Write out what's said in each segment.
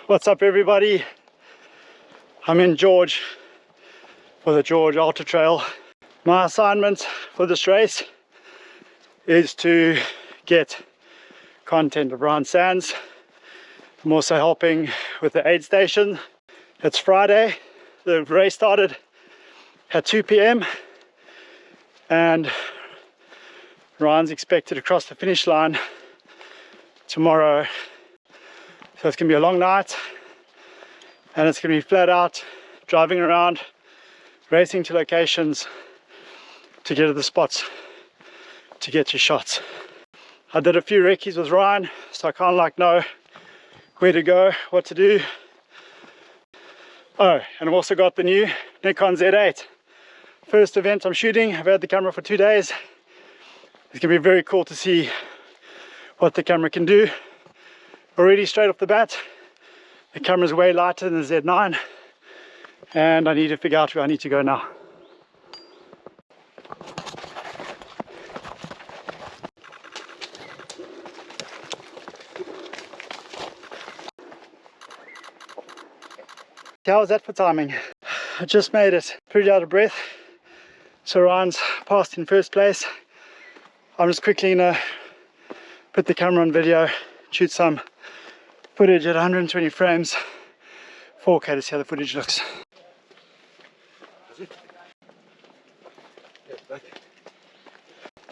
What's up everybody? I'm in George for the George Ultra Trail. My assignment for this race is to get content around sands. I'm also helping with the aid station. It's Friday. The race started at 2 p.m. and Ryan's expected to cross the finish line tomorrow. So it's going to be a long night and it's going to be flat out driving around, racing to locations to get to the spots to get your shots. I did a few recce's with Ryan, so I kind of know where to go, what to do. Oh, and I've also got the new Nikon Z8. First event I'm shooting. I've had the camera for 2 days. It's going to be very cool to see what the camera can do. Already straight off the bat, the camera's way lighter than the Z9 and I need to figure out where I need to go now. How was that for timing? I just made it, pretty out of breath. So Ryan's passed in first place. I'm just quickly gonna put the camera on video, shoot some footage at 120 frames, 4K to see how the footage looks.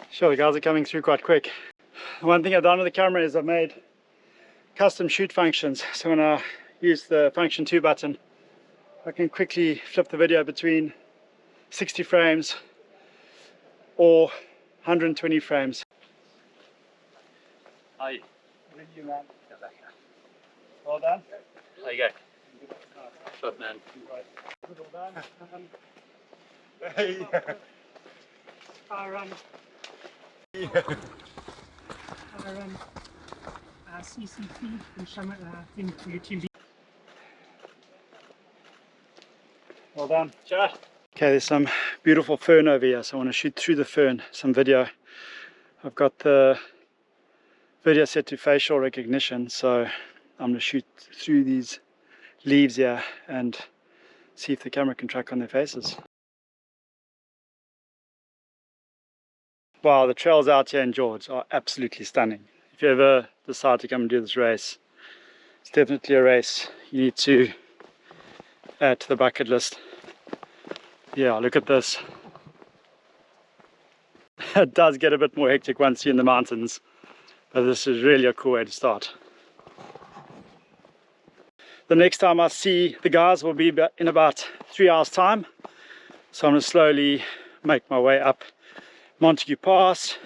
Sure, the guys are coming through quite quick. One thing I've done with the camera is I've made custom shoot functions. So when I use the function 2 button, I can quickly flip the video between 60 frames or 120 frames. Hi. Thank you, man. Well done. There you go. Shot, man. Well done. I run CCP and some in UTMB. Well done. Sure. Okay, there's some beautiful fern over here, so I want to shoot through the fern, some video. I've got the video set to facial recognition, so I'm going to shoot through these leaves here and see if the camera can track on their faces. Wow, the trails out here in George are absolutely stunning. If you ever decide to come and do this race, it's definitely a race you need to add to the bucket list. Yeah, look at this. It does get a bit more hectic once you're in the mountains, but this is really a cool way to start. The next time I see the guys will be in about 3 hours time, so I'm going to slowly make my way up Montague Pass.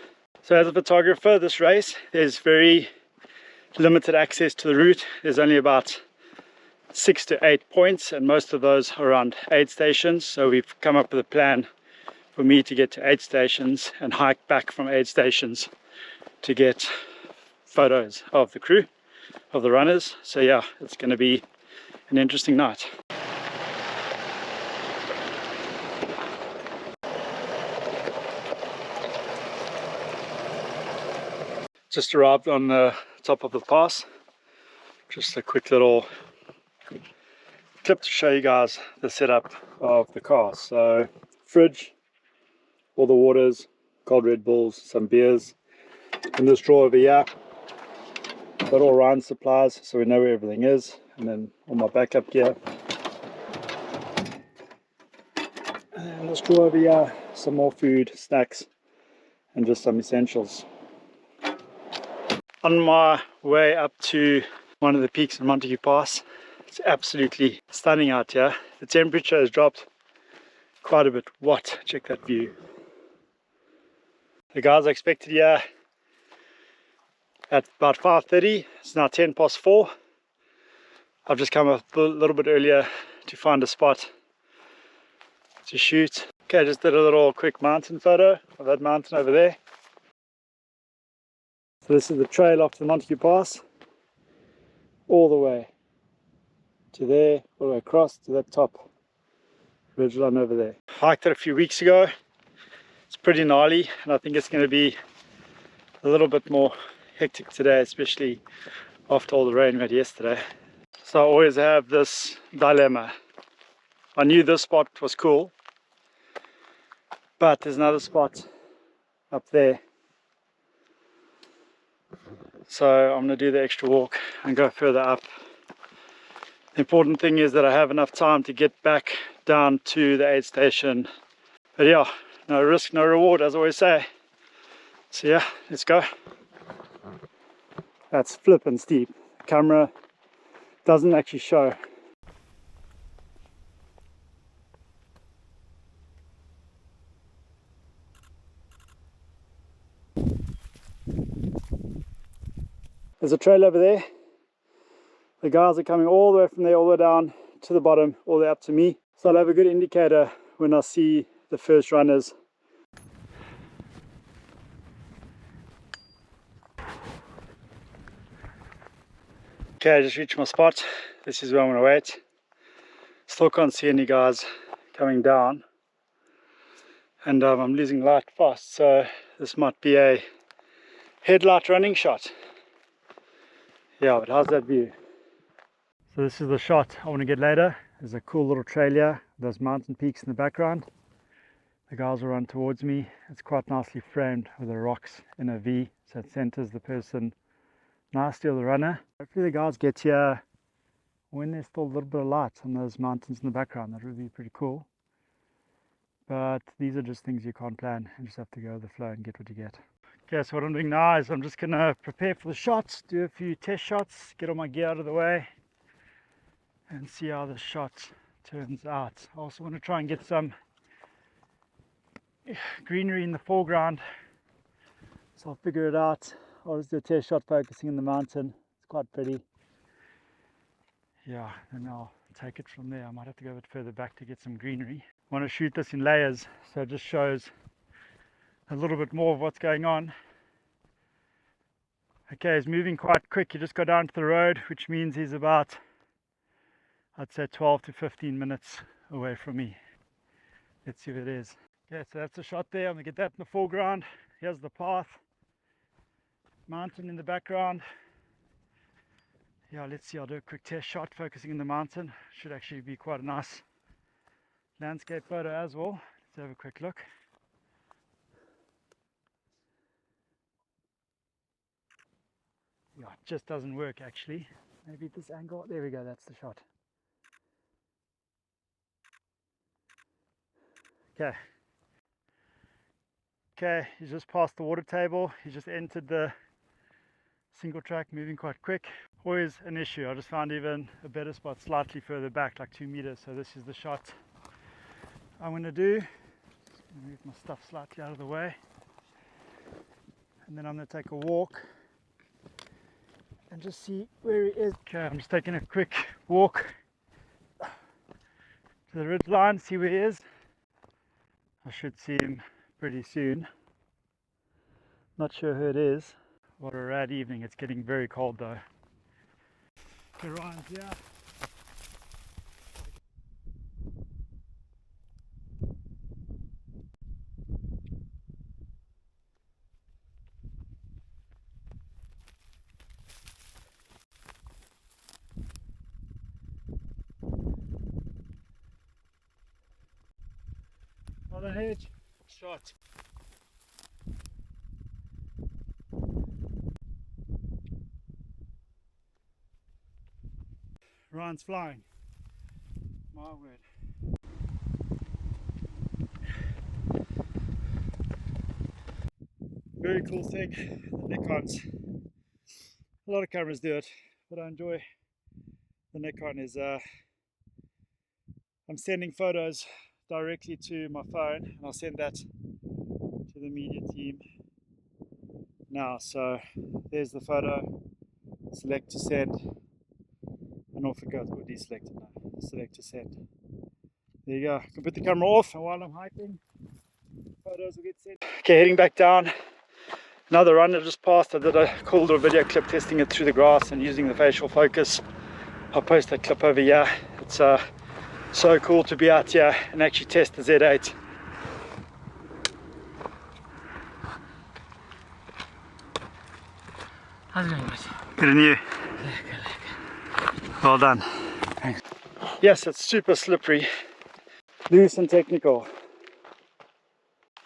So as a photographer, this race, there's very limited access to the route. There's only about 6 to 8 points and most of those are around aid stations. So we've come up with a plan for me to get to aid stations and hike back from aid stations to get photos of the crew, of the runners. So yeah, it's going to be an interesting night. Just arrived on the top of the pass. Just a quick little clip to show you guys the setup of the car. So fridge, all the waters, cold Red Bulls, some beers. In this drawer over here, got all Ryan supplies so we know where everything is, and then all my backup gear. And then in this drawer over here, some more food, snacks, and just some essentials. On my way up to one of the peaks in Montague Pass, it's absolutely stunning out here. The temperature has dropped quite a bit. What? Check that view. The guys are expected here at about 5:30. It's now 10 past 4. I've just come up a little bit earlier to find a spot to shoot. Okay, just did a little quick mountain photo of that mountain over there. So this is the trail off the Montague Pass, all the way to there, all the way across to that top ridgeline over there. Hiked it a few weeks ago. It's pretty gnarly and I think it's going to be a little bit more hectic today, especially after all the rain we had yesterday. So I always have this dilemma. I knew this spot was cool, but there's another spot up there. So I'm going to do the extra walk and go further up. The important thing is that I have enough time to get back down to the aid station. But yeah, no risk, no reward, as I always say. So yeah, let's go. That's flippin' steep. The camera doesn't actually show. There's a trail over there. The guys are coming all the way from there, all the way down to the bottom, all the way up to me. So I'll have a good indicator when I see the first runners. Okay, I just reached my spot. This is where I'm going to wait. Still can't see any guys coming down. And I'm losing light fast, so this might be a headlight running shot. Yeah, but how's that view? So this is the shot I want to get later. There's a cool little trail here, those mountain peaks in the background. The guys will run towards me. It's quite nicely framed with the rocks in a V, so it centers the person nicely, or the runner. Hopefully the guys get here when there's still a little bit of light on those mountains in the background. That would be pretty cool. But these are just things you can't plan. You just have to go with the flow and get what you get. Okay, so what I'm doing now is I'm just going to prepare for the shots, do a few test shots, get all my gear out of the way, and see how the shot turns out. I also want to try and get some greenery in the foreground, so I'll figure it out. I'll just do a test shot focusing on the mountain. It's quite pretty. Yeah, and I'll take it from there. I might have to go a bit further back to get some greenery. I want to shoot this in layers, so it just shows a little bit more of what's going on. Okay, he's moving quite quick. He just got down to the road, which means he's about, I'd say 12 to 15 minutes away from me. Let's see what it is. Okay, so that's a shot there. I'm gonna get that in the foreground. Here's the path. Mountain in the background. Yeah, let's see, I'll do a quick test shot focusing on the mountain. Should actually be quite a nice landscape photo as well. Let's have a quick look. Yeah, it just doesn't work actually. Maybe at this angle. There we go, that's the shot. Okay. Okay, he's just passed the water table. He just entered the single track, moving quite quick. Always an issue. I just found even a better spot slightly further back, like 2 meters. So this is the shot I'm going to do. Just going to move my stuff slightly out of the way. And then I'm going to take a walk and just see where he is. Okay, I'm just taking a quick walk to the ridge line, see where he is. I should see him pretty soon. Not sure who it is. What a rad evening. It's getting very cold though. Okay, Ryan's here. On the hedge. Shot. Ryan's flying. My word. Very cool thing, the Nikons. A lot of cameras do it, but I enjoy the Nikon is I'm sending photos directly to my phone, and I'll send that to the media team now. So there's the photo, select to send, and off it goes. Or deselect it now, select to send. There you go. I can put the camera off, and while I'm hiking, photos will get sent. Okay, heading back down. Another runner just passed. I did a cool little video clip testing it through the grass and using the facial focus. I'll post that clip over here. It's so cool to be out here and actually test the Z8. How's it going, guys? Good, and you? Lekker. Well done. Thanks. Yes, it's super slippery, loose and technical.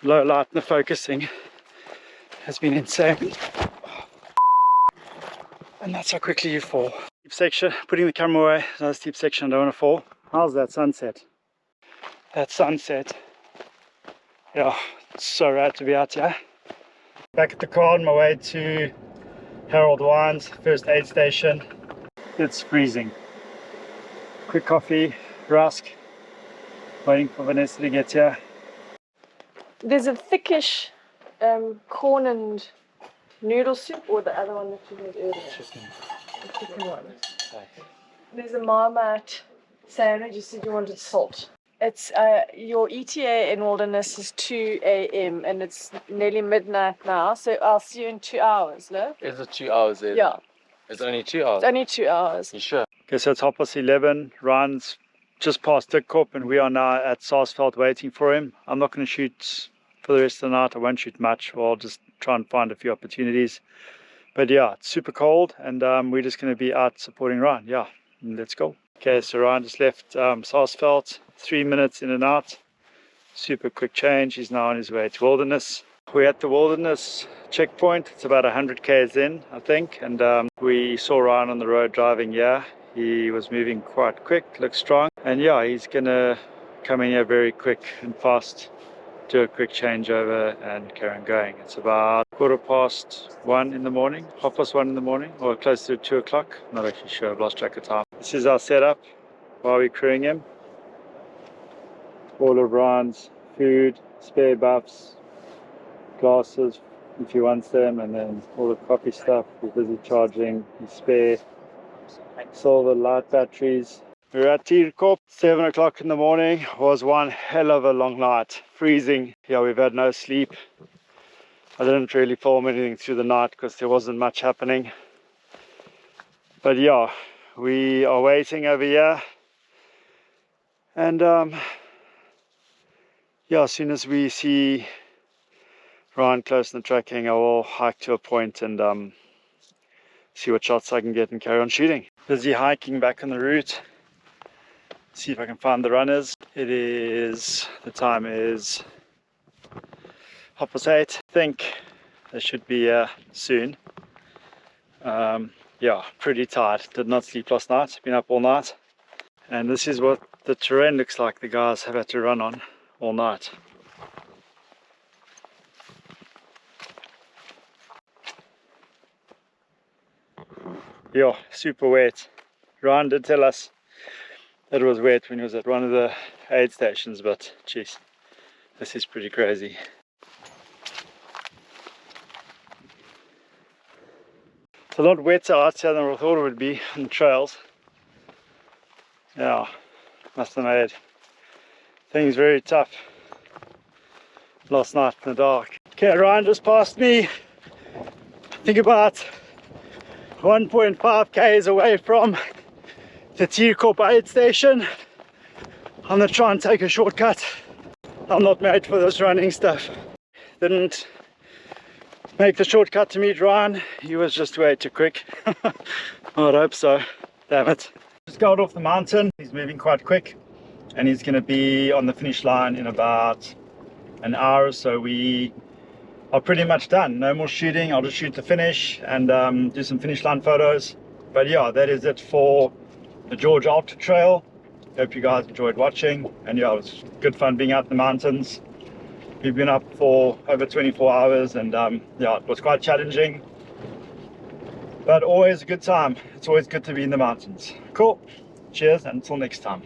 Low light and the focusing has been insane. And that's how quickly you fall. Steep section, putting the camera away, another steep section, I don't want to fall. How's that sunset? That sunset. Yeah, it's so rad to be out here. Back at the car on my way to Harold Wines, first aid station. It's freezing. Quick coffee, rusk, waiting for Vanessa to get here. There's a thickish corn and noodle soup, or the other one that you made earlier. The chicken one. There's a Marmite sandwich. You said you wanted salt. It's your ETA in Wilderness is 2 a.m. and it's nearly midnight now, so I'll see you in 2 hours, no? Is it 2 hours there? Yeah. It's only 2 hours? It's only 2 hours. You sure? Okay, so it's 11:30. Ryan's just past Dikkorp and we are now at Sarsveld waiting for him. I'm not going to shoot for the rest of the night. I won't shoot much. I'll just try and find a few opportunities. But yeah, it's super cold and we're just going to be out supporting Ryan. Yeah, let's go. Okay, so Ryan just left Sarsveld, 3 minutes in and out. Super quick change. He's now on his way to Wilderness. We're at the Wilderness checkpoint. It's about 100 k's in, I think, and we saw Ryan on the road driving here. He was moving quite quick, looks strong, and yeah, he's gonna come in here very quick and fast, do a quick changeover and carry on going. It's about 1:15 in the morning, 1:30 in the morning, or close to 2 o'clock. Not actually sure, I've lost track of time. This is our setup while we're crewing him. All of Ryan's food, spare buffs, glasses if he wants them, and then all the coffee stuff. He's busy charging his spare silver light batteries. We're at Dikkorp, 7 o'clock in the morning. It was one hell of a long night, freezing. Yeah, we've had no sleep. I didn't really film anything through the night because there wasn't much happening. But yeah, we are waiting over here, and yeah, as soon as we see Ryan close in the tracking, I will hike to a point and see what shots I can get and carry on shooting. Busy hiking back on the route. See if I can find the runners. The time is 8:30. I think they should be here soon. Yeah, pretty tired. Did not sleep last night. Been up all night. And this is what the terrain looks like the guys have had to run on all night. Yeah, super wet. Ryan did tell us that it was wet when he was at one of the aid stations, but geez, this is pretty crazy. It's a lot wetter out here than I thought it would be on the trails. Yeah, must have made things very tough last night in the dark. Okay, Ryan just passed me. I think about 1.5 k's away from the Dikkorp aid station. I'm gonna try and take a shortcut. I'm not made for this running stuff. Didn't make the shortcut to meet Ryan. He was just way too quick. I'd hope so. Damn it. Just got off the mountain. He's moving quite quick and he's gonna be on the finish line in about an hour or so. We are pretty much done. No more shooting. I'll just shoot the finish and do some finish line photos. But yeah, that is it for the George Ultra Trail. Hope you guys enjoyed watching, and yeah, it was good fun being out in the mountains. We've been up for over 24 hours and yeah, it was quite challenging, but always a good time. It's always good to be in the mountains. Cool. Cheers, and until next time.